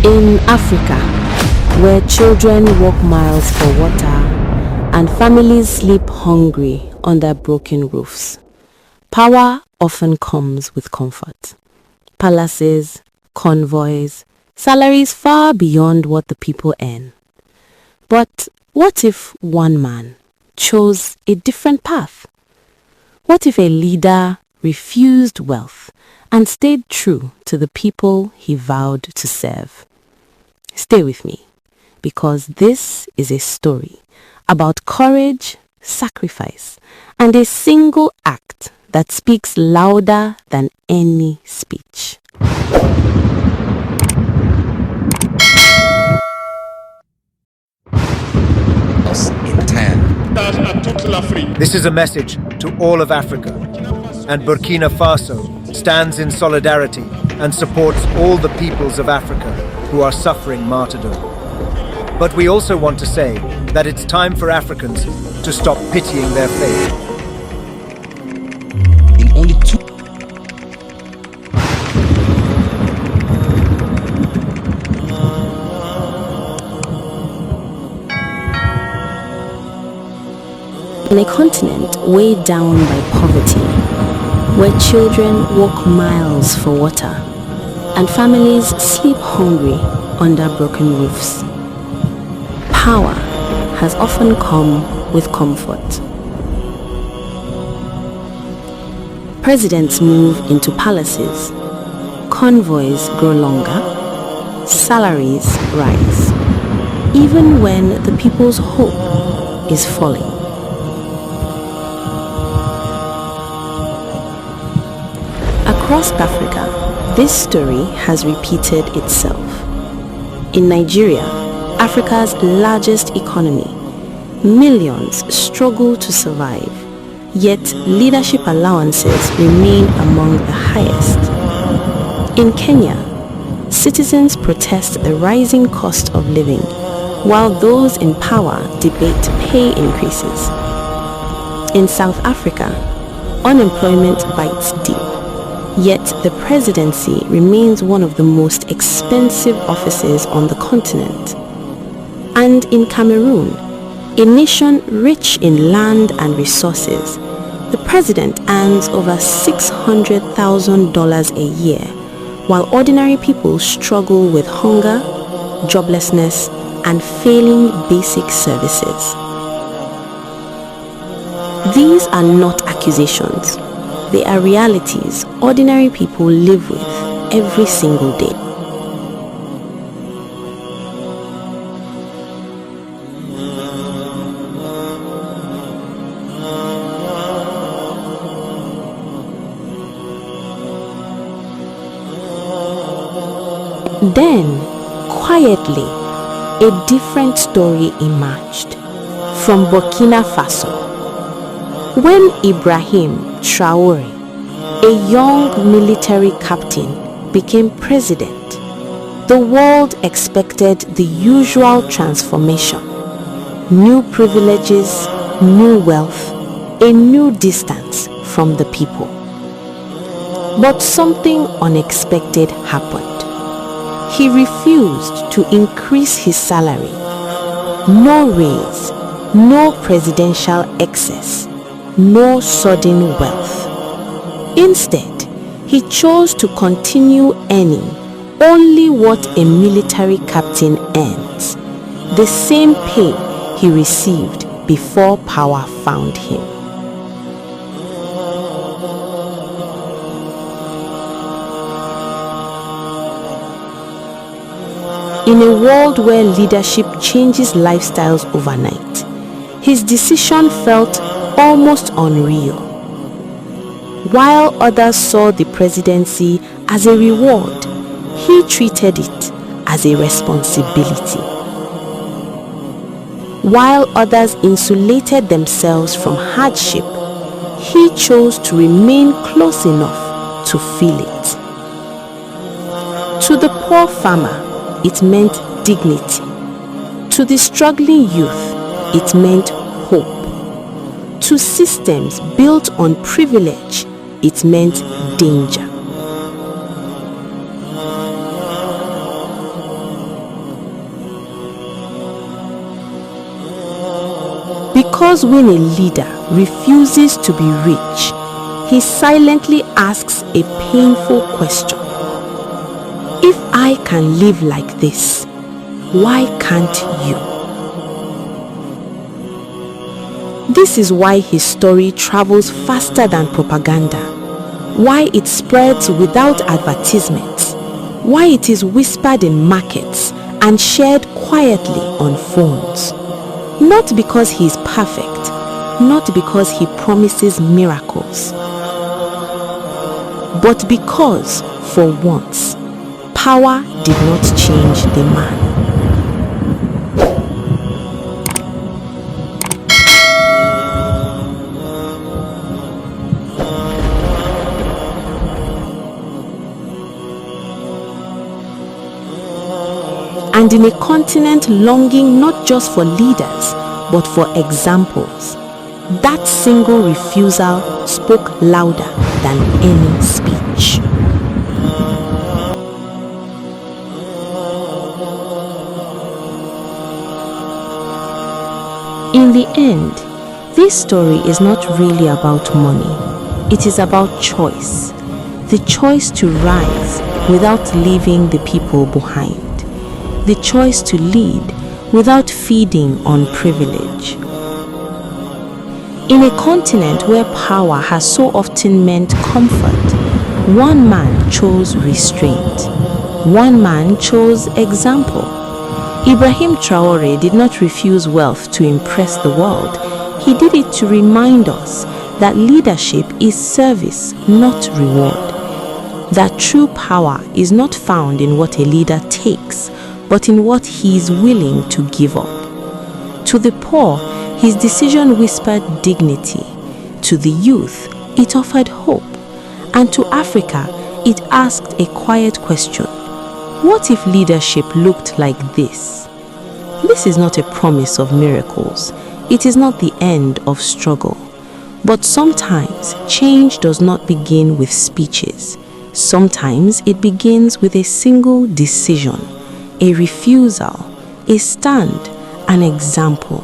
In Africa, where children walk miles for water and families sleep hungry under broken roofs, power often comes with comfort. Palaces, convoys, salaries far beyond what the people earn. But what if one man chose a different path? What if a leader refused wealth and stayed true to the people he vowed to serve? Stay with me, because this is a story about courage, sacrifice, and a single act that speaks louder than any speech. This is a message to all of Africa, and Burkina Faso stands in solidarity and supports all the peoples of Africa who are suffering martyrdom. But we also want to say that it's time for Africans to stop pitying their fate. In only two On a continent weighed down by poverty, where children walk miles for water and families sleep hungry under broken roofs, power has often come with comfort. Presidents move into palaces, convoys grow longer, salaries rise, even when the people's hope is falling. Across Africa, this story has repeated itself. In Nigeria, Africa's largest economy, millions struggle to survive, yet leadership allowances remain among the highest. In Kenya, citizens protest the rising cost of living, while those in power debate pay increases. In South Africa, unemployment bites deep. Yet the presidency remains one of the most expensive offices on the continent. And in Cameroon, a nation rich in land and resources, the president earns over $600,000 a year, while ordinary people struggle with hunger, joblessness, and failing basic services. These are not accusations. They are realities ordinary people live with every single day. Then, quietly, a different story emerged from Burkina Faso. When Ibrahim Traoré, a young military captain, became president, the world expected the usual transformation. New privileges, new wealth, a new distance from the people. But something unexpected happened. He refused to increase his salary. No raise, no presidential excess, no sudden wealth. Instead, he chose to continue earning only what a military captain earns, the same pay he received before power found him. In a world where leadership changes lifestyles overnight, his decision felt almost unreal. While others saw the presidency as a reward, he treated it as a responsibility. While others insulated themselves from hardship, he chose to remain close enough to feel it. To the poor farmer, it meant dignity. To the struggling youth, it meant hope. To systems built on privilege, it meant danger. Because when a leader refuses to be rich, he silently asks a painful question. If I can live like this, why can't you? This is why his story travels faster than propaganda, why it spreads without advertisements, why it is whispered in markets and shared quietly on phones. Not because he is perfect, not because he promises miracles, but because, for once, power did not change the man. And in a continent longing not just for leaders, but for examples, that single refusal spoke louder than any speech. In the end, this story is not really about money. It is about choice. The choice to rise without leaving the people behind. The choice to lead without feeding on privilege. In a continent where power has so often meant comfort, one man chose restraint. One man chose example. Ibrahim Traoré did not refuse wealth to impress the world. He did it to remind us that leadership is service, not reward. That true power is not found in what a leader takes, but in what he is willing to give up. To the poor, his decision whispered dignity. To the youth, it offered hope. And to Africa, it asked a quiet question. What if leadership looked like this? This is not a promise of miracles. It is not the end of struggle. But sometimes change does not begin with speeches. Sometimes it begins with a single decision, a refusal, a stand, an example.